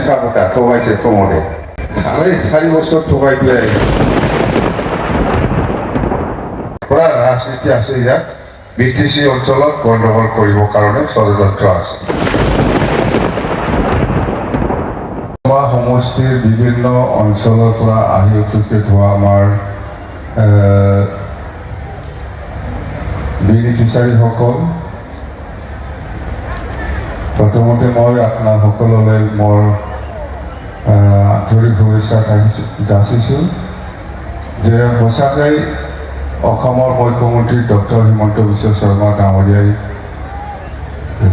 মিছা কথা ঠগাইছে প্ৰমোদে 4.5 বছৰ ঠগাই পেলাই পুৰা ৰাজনীতি আছে ইয়াত বিটিচি অঞ্চলত গণ্ডগোল কৰিবৰ কাৰণে ষড়যন্ত্ৰ আছে সমষ্টিৰ বিভিন্ন অঞ্চলৰ পৰা আহি উপস্থিত হোৱা আমাৰ বেনিফিচিয়াৰীসকল প্ৰথমতে মই আপোনাৰ সকলোলৈ মোৰ আন্তৰিক শুভেচ্ছা যাচিছোঁ যে সঁচাকৈ অসমৰ মুখ্যমন্ত্ৰী ডক্টৰ হিমন্ত বিশ্ব শৰ্মা ডাঙৰীয়াই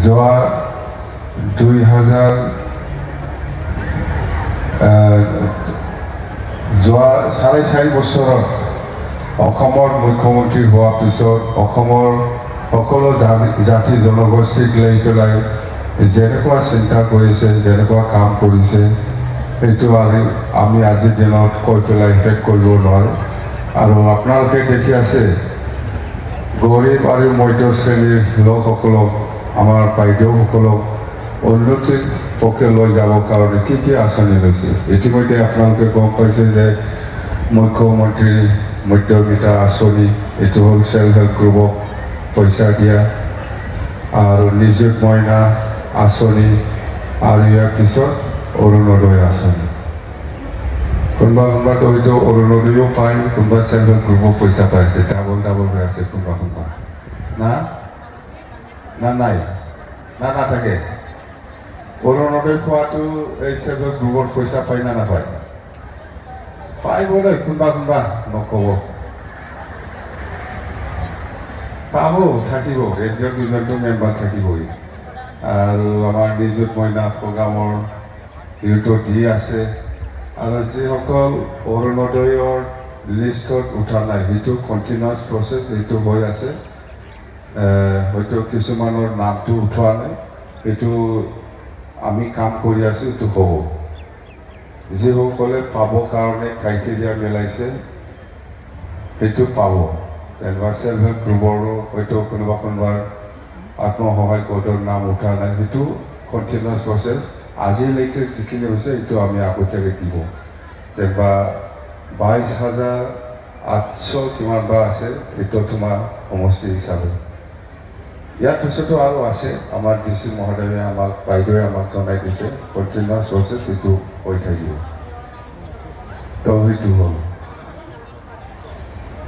যোৱা 4.5 বছৰত অসমৰ মুখ্যমন্ত্ৰী হোৱাৰ পিছত অসমৰ সকলো জাতি জনগোষ্ঠীক লৈ পেলাই যেনেকুৱা চিন্তা কৰিছে যেনেকুৱা কাম কৰিছে সেইটো আমি আজিৰ দিনত কৈ পেলাই শেষ কৰিব নোৱাৰোঁ আৰু আপোনালোকে দেখি আছে গৰীব আৰু মধ্য শ্ৰেণীৰ লোকসকলক আমাৰ বাইদেউসকলক উন্নতিৰ পক্ষে লৈ যাবৰ কাৰণে কি আঁচনি লৈছে ইতিমধ্যে আপোনালোকে গম পাইছে যে মুখ্যমন্ত্ৰী মধ্যবিত্ত আঁচনি এইটো হ'ল চেল্ফ হেল্প গ্ৰুপক পইচা দিয়া আৰু নিযুত মইনা আঁচনি আৰু ইয়াৰ পিছত অৰুণোদয় আঁচনি কোনোবাতো হয়তো অৰুণোদয়ো পায় কোনোবা চেল্ফ হেল্প গ্ৰুপক পইচা পাইছে ডাবল হৈ আছে কোনোবা নাই নাথাকে অৰুণোদয় পোৱাটো এই চেল্ফ হেল্প গ্ৰুপৰ পইচা পায় না নাপায় পাই বোলে কোনোবা নক'ব পাব থাকিব এজন দুজনটো মেম্বাৰ থাকিবই আৰু আমাৰ নিযুত মইনা প্ৰগ্ৰামৰ ইউটিউব দি আছে আৰু যিসকল অৰুণোদয়ৰ লিষ্টত উঠা নাই সেইটো কণ্টিনিউৱাছ প্ৰচেছ সেইটো হৈ আছে হয়তো কিছুমানৰ নামটো উঠোৱা নাই সেইটো আমি কাম কৰি আছোঁ এইটো হ'ব যিসকলে পাবৰ কাৰণে ক্ৰাইটেৰিয়া মিলাইছে সেইটো পাব যেনিবা চেল্ফ হেল্প গ্ৰুপৰো হয়তো কোনোবা আত্মসহায়ক গোটৰ নাম উঠা নাই সেইটো কণ্টিনিউৱাছ প্ৰচেছ আজিলৈকে যিখিনি হৈছে সেইটো আমি আগতীয়াকৈ দিব যেনিবা 22,800 কিমান বা আছে সেইটো তোমাৰ সমষ্টি হিচাপে ইয়াৰ পিছতো আৰু আছে আমাৰ DC মহোদয়ে আমাক বাইদেৱে আমাক জনাই দিছে কণ্টিনিউৱাছ প্ৰচেছ সেইটো হৈ থাকিব তো সেইটো হ'ল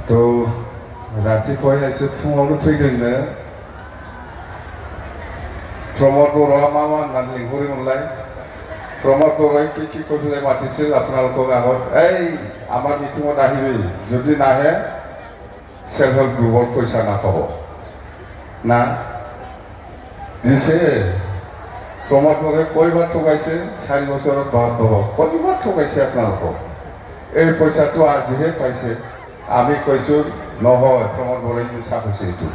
তো ৰাতিপুৱাই আহিছে ফুঙাवनो फैदोंनो प्रमोद बर'आ मा होननानै लिंहरोमोनलाय प्रमोद बर'आ কি কৈ পেলাই মাতিছিল আপোনালোকক আগত এই আমাৰ মিটিঙত আহিবি যদি নাহে চেল্ফ হেল্প গ্ৰুপৰ পইচা নাপাব না দিছে প্ৰমোদ বৰ'ই কয়বাৰ ঠগাইছে 4 বছৰত কয়বাৰ ঠগাইছে আপোনালোকক এই পইচাটো আজিহে পাইছে আমি কৈছোঁ নহয় প্ৰমোদ বৰ'ই মিছা কৈছে এইটো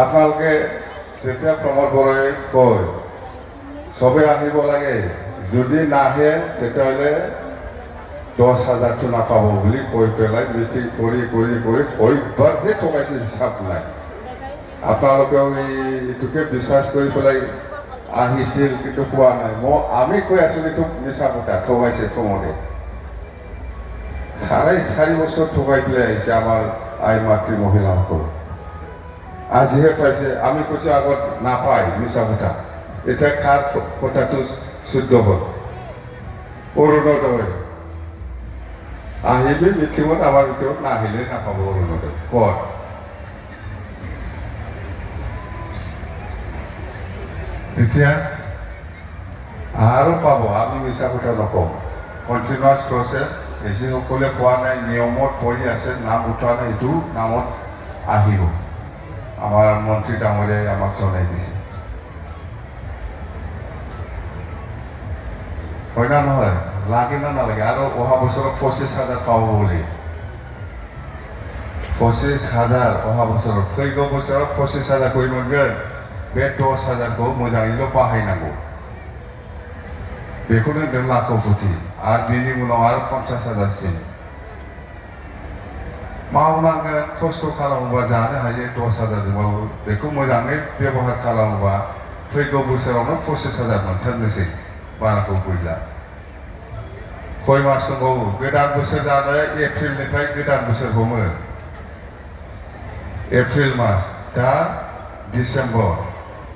আপোনালোকে যেতিয়া প্ৰমোদ বৰ'ই কয় চবে আহিব লাগে যদি নাহে তেতিয়াহ'লে 10,000টো নাপাব বুলি কৈ পেলাই মিটিং কৰি কয়বাৰ যে ঠগাইছে হিচাপ নাই আপোনালোকেও এইটোকে বিশ্বাস কৰি পেলাই আহিছিল কিন্তু পোৱা নাই আমি কৈ আছোঁ এইটো মিছা কথা ঠগাইছে প্ৰমোদে 4.5 বছৰ ঠগাই পেলাই আহিছে আমাৰ আই মাতৃ মহিলাসকল আজিহে পাইছে আমি কৈছোঁ আগত নাপায় মিছা কথা এতিয়া কাৰ কথাটো শুদ্ধ হ'ল অৰুণোদয় আহিবি মিটিঙত আমাৰ ভিতৰত নাহিলে নাপাব অৰুণোদয় ক'ত এতিয়া আৰু পাব আমি মিছা কথা নকওঁ কণ্টিনিউৱাছ প্ৰচেছ যিসকলে পোৱা নাই নিয়মত পৰি আছে নাম উঠোৱা নাই এইটো নামত আহিব আমাৰ মন্ত্ৰী ডাঙৰীয়াই আমাক জনাই দিছে হয় না নহয় লাগে না নালাগে আৰু অহা বছৰত 25,000 পাব বুলি 25,000 অহা বছৰত फैगौ बोसोराव 25,000 खौ मोनगोन बे 10,000खौ मोजाङैल' बाहायनांगौ बेखौनो होनदों लाखौपति आरो बेनि उनाव आरो 50,000सिम मावनांगोन खस्थ' खालामोबा जानो हायो 10,000जोंबाबो बेखौ मोजाङै बेबहार खालामोबा फैगौ बोसोरावनो 25,000 मोनथारनोसै बाराखौ गैला खय मास दंबावो गोदान बोसोर जानाय एप्रिलनिफ्राय गोदान बोसोर हमो एप्रिल मास दा December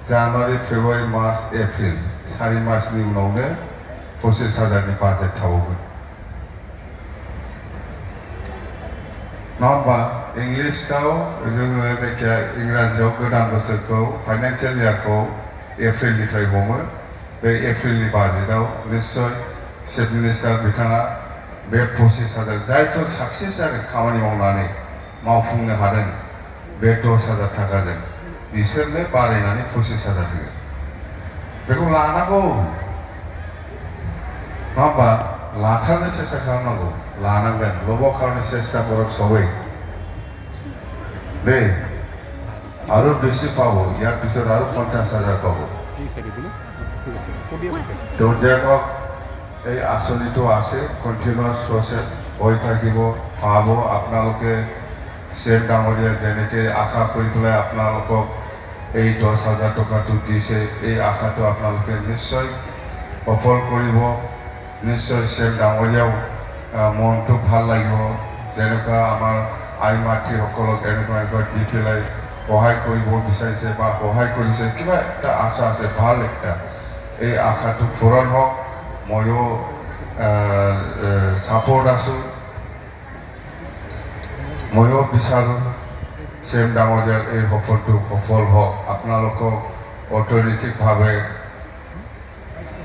January February March April 4 मासनि उनावनो 25,000नि बाजेट थाबावगोन नङा होमबा इंलिसाव जोङो जायखिया इंराजियाव गोदान बोसोरखौ फाइनान्सियेल इयारखौ एप्रिलनिफ्राय हमो बे एप्रिलनि बाजेटआव निश्चय चिफ मिनिस्टार बिथाङा बे 25,000 जायफोर साक्सेस जादों खामानि मावनानै मावफुंनो हादों बे 10,000 थाखाजों बिसोरनो बारायनानै 25,000 होगोन बेखौ लानांगौ नङा होमबा लाथारनो सेस्था खालामनांगौ लानांगोन लबाव खालामनो सेस्था बरफ सबै दे आरो बेसे पाबो ইয়াৰ পিছত আৰু 50,000 পাবো তো যেনক এই আঁচনিটো আছে কন্টিনিউয়াস প্ৰচেছ হৈ থাকিব পাব আপোনালোকে চেম ডাঙৰীয়া যেনেকৈ আশা কৰি পেলাই আপোনালোকক এই 10,000 টকাটো দিছে এই আশাটো আপোনালোকে নিশ্চয় সফল কৰিব নিশ্চয় চেম ডাঙৰীয়াও মনটো ভাল লাগিব যেনেকুৱা আমাৰ আই মাতৃসকলক এনেকুৱা দি পেলাই সহায় কৰিব বিচাৰিছে বা সহায় কৰিছে কিবা এটা আশা আছে ভাল একটা এই আশাটো পূৰণ হওক ময়ো ছাপোৰ্ট আছোঁ ময়ো বিচাৰোঁ চেম ডাঙৰীয়াৰ এই সফলটো সফল হওক আপোনালোকক অৰ্থনৈতিকভাৱে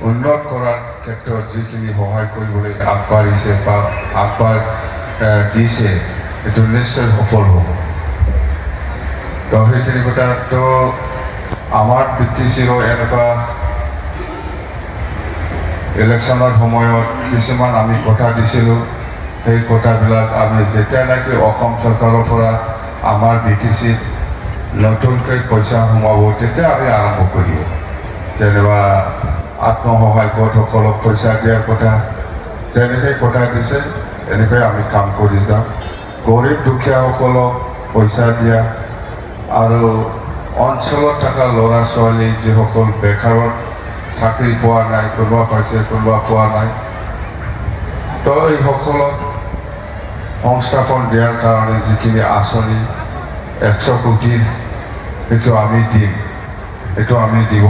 উন্নত কৰাৰ ক্ষেত্ৰত যিখিনি সহায় কৰিবলৈ আগবাঢ়িছে বা দিছে এইটো নিশ্চয় সফল হ'ব তো সেইখিনি কথাটো আমাৰ BTCৰো এনেকুৱা ইলেকশ্যনৰ সময়ত কিছুমান আমি কথা দিছিলোঁ সেই কথাবিলাক আমি যেতিয়া নেকি অসম চৰকাৰৰ পৰা আমাৰ BTCত নতুনকৈ পইচা সোমাব তেতিয়া আমি আৰম্ভ কৰিব যেনিবা আত্মসহায়ক গোটসকলক পইচা দিয়াৰ কথা যেনেকৈ কথা দিছে এনেকৈ আমি কাম কৰি যাম গৰীব দুখীয়াসকলক পইচা দিয়া আৰু অঞ্চলত থকা ল'ৰা ছোৱালী যিসকল বেকাৰত চাকৰি পোৱা নাই কোনোবা পাইছে কোনোবা পোৱা নাই তো এইসকলক সংস্থাপন দিয়াৰ কাৰণে যিখিনি আঁচনি 100 কোটিৰ সেইটো আমি দিম এইটো আমি দিব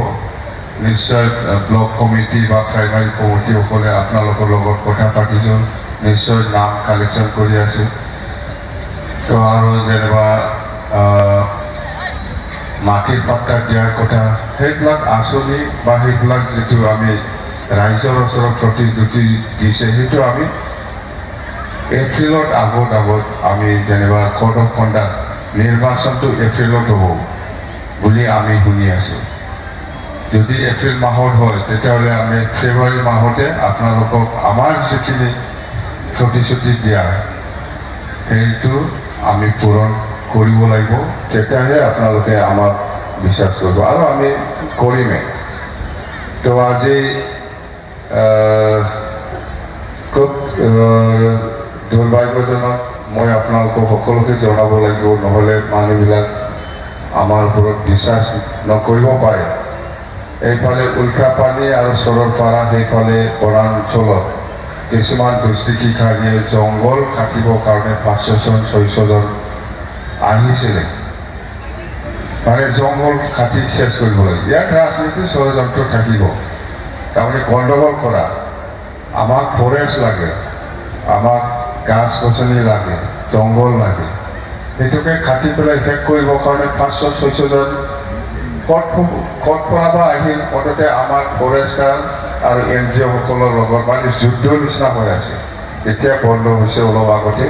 নিশ্চয় ব্লক কমিটি বা প্ৰাইমাৰী কমিটিসকলে আপোনালোকৰ লগত কথা পাতিছোঁ নিশ্চয় নাম কালেকশ্যন কৰি আছোঁ তো আৰু যেনিবা মাটিৰ পাট্টা দিয়াৰ কথা সেইবিলাক আঁচনি বা সেইবিলাক যিটো আমি ৰাইজৰ ওচৰত প্ৰতিশ্ৰুতি দিছে সেইটো আমি এপ্ৰিলত আগত আমি যেনিবা কোড অফ কণ্ডাক্ট নিৰ্বাচনটো এপ্ৰিলত হ'ব বুলি আমি শুনি আছোঁ যদি এপ্ৰিল মাহত হয় তেতিয়াহ'লে আমি ফেব্ৰুৱাৰী মাহতে আপোনালোকক আমাৰ যিখিনি প্ৰতিশ্ৰুতি দিয়া সেইটো আমি পূৰণ কৰিব লাগিব তেতিয়াহে আপোনালোকে আমাক বিশ্বাস কৰিব আৰু আমি কৰিমেই তো আজি খুব দুৰ্ভাগ্যজনক মই আপোনালোকক সকলোকে জনাব লাগিব নহ'লে মানুহবিলাক আমাৰ ওপৰত বিশ্বাস নকৰিব পাৰে এইফালে উল্কাপানী আৰু চৰলপাৰা সেইফালে বনাঞ্চলত কিছুমান দুষ্কৃতিকাৰীয়ে জংঘল কাটিবৰ কাৰণে 500জন 600জন আহিছিলে মানে জংঘল কাটি শেষ কৰিব লাগে ইয়াত ৰাজনীতি ষড়যন্ত্ৰ থাকিব তাৰমানে গণ্ডগোল কৰা আমাক ফৰেষ্ট লাগে আমাক গাছ গছনি লাগে জংঘল লাগে সেইটোকে কাটি পেলাই শেষ কৰিবৰ কাৰণে 500-600জন ক'ত পৰা বা আহিল মুঠতে আমাৰ ফৰেষ্টাৰ আৰু NGO সকলৰ লগত মানে যুদ্ধৰ নিচিনা হৈ আছে এতিয়া বন্ধ হৈছে অলপ আগতে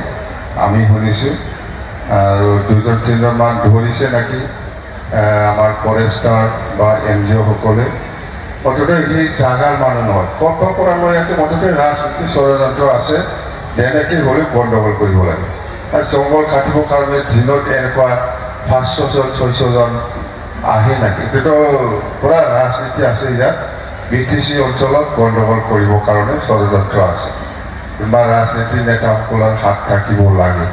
আমি শুনিছোঁ আৰু 2-3জন মান ধৰিছে নেকি আমাৰ ফৰেষ্টাৰ বা NGO সকলে মুঠতে সেই জাগাৰ মানুহ নহয় ক'ত পৰা লৈ আছে মুঠতে ৰাজনীতি ষড়যন্ত্ৰ আছে যেনেকৈ হ'লেও গণ্ডগোল কৰিব লাগে আৰু জংঘল কাটিবৰ কাৰণে দিনত এনেকুৱা 500জন 600জন আহে নেকি এইটোতো পুৰা ৰাজনীতি আছে ইয়াত BTC অঞ্চলত গণ্ডগোল কৰিবৰ কাৰণে ষড়যন্ত্ৰ আছে বা ৰাজনীতিৰ নেতাসকলৰ হাত থাকিব লাগে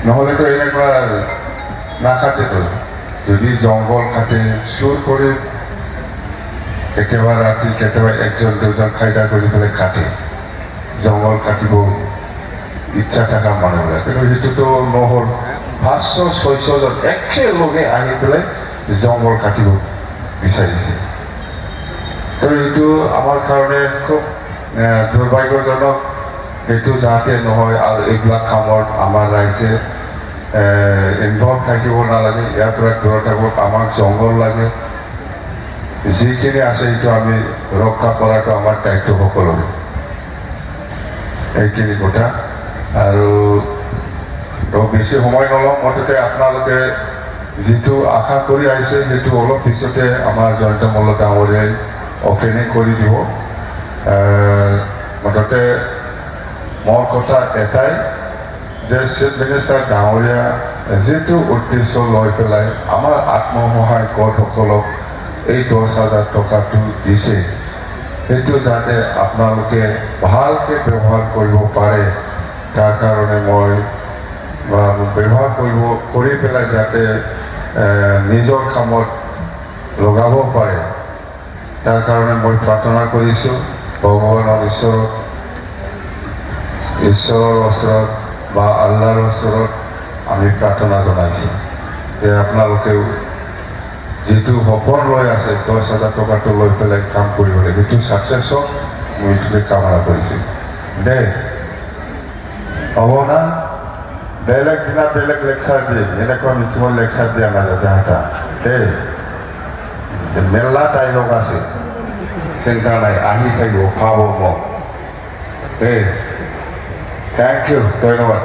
নহ'লেতো এনেকুৱা নাকাটেতো যদি জংঘল কাটে চুৰ কৰি কেতিয়াবা ৰাতি কেতিয়াবা একজন দুজন খাইদা কৰি পেলাই কাটে জংঘল কাটিব ইচ্ছা থকা মানুহবিলাক কিন্তু সেইটোতো নহ'ল 500-600জন একেলগে আহি পেলাই জংঘল কাটিব বিচাৰিছে তো এইটো আমাৰ কাৰণে খুব দুৰ্ভাগ্যজনক এইটো যাতে নহয় আৰু এইবিলাক কামত আমাৰ ৰাইজে ইনভলভ থাকিব নালাগে ইয়াৰ পৰা দূৰত থাকিব আমাক জংঘল লাগে যিখিনি আছে এইটো আমি ৰক্ষা কৰাটো আমাৰ দায়িত্ব সকলোৰে এইখিনি কথা আৰু বেছি সময় নলওঁ মুঠতে আপোনালোকে যিটো আশা কৰি আহিছে সেইটো অলপ পিছতে আমাৰ জয়ন্ত মল্ল ডাঙৰীয়াই অপেনিং কৰি দিব মুঠতে মোৰ কথা এটাই যে চিফ মিনিষ্টাৰ ডাঙৰীয়া যিটো উদ্দেশ্য লৈ পেলাই আমাৰ আত্মসহায়ক গোটসকলক এই 10,000 টকাটো দিছে সেইটো যাতে আপোনালোকে ভালকৈ ব্যৱহাৰ কৰিব পাৰে তাৰ কাৰণে মই ব্যৱহাৰ কৰি পেলাই যাতে নিজৰ কামত লগাব পাৰে তাৰ কাৰণে মই প্ৰাৰ্থনা কৰিছোঁ ভগৱানৰ ঈশ্বৰৰ ওচৰত বা আল্লাহৰ ওচৰত আমি প্ৰাৰ্থনা জনাইছোঁ যে আপোনালোকেও যিটো সপোন লৈ আছে 10,000 টকাটো লৈ পেলাই কাম কৰিবলৈ সেইটো ছাকচেছ হওক মই এইটোকে কামনা কৰিছোঁ দেই হ'ব না বেলেগ দিনা বেলেগ লেকচাৰ দিম এনেকুৱা মিটিঙৰ লেকচাৰ দিয়া নাযায় যাহাতা দেই মেলা ডাইলগ আছে চিন্তা নাই আহি থাকিব পাব মোক দেই থ্যাংক ইউ ধন্যবাদ